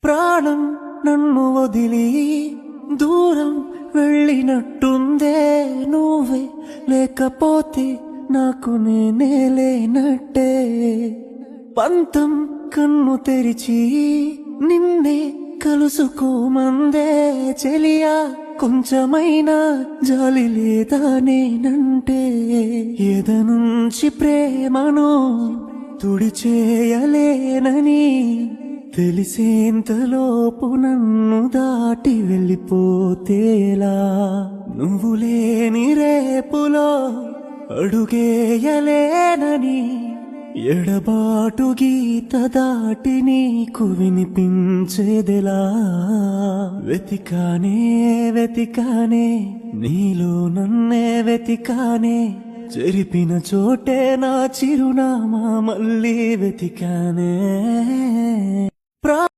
ప్రాణం నన్ను వదిలి దూరం వెళ్ళినట్టుందే, నువ్వే లేకపోతే నాకు నేనే లేనట్టే. పంతం కన్ను తెరిచి నిన్నే కలుసుకోమందే చెలియా, కొంచెమైనా జాలి లేదా నేనంటే. ఎదనుంచి ప్రేమను తుడిచేయలేనని తెలిసేంతలోపు నన్ను దాటి వెళ్ళిపోతేలా. నువ్వు లేని రేపులో అడుగేయలేనని ఎడబాటు గీత దాటి నీకు వినిపించేదెలా. వెతికానే వెతికానే నీలో నన్నే వెతికానే, చెరిపిన చోటే నా చిరునామా మళ్ళీ వెతికానే.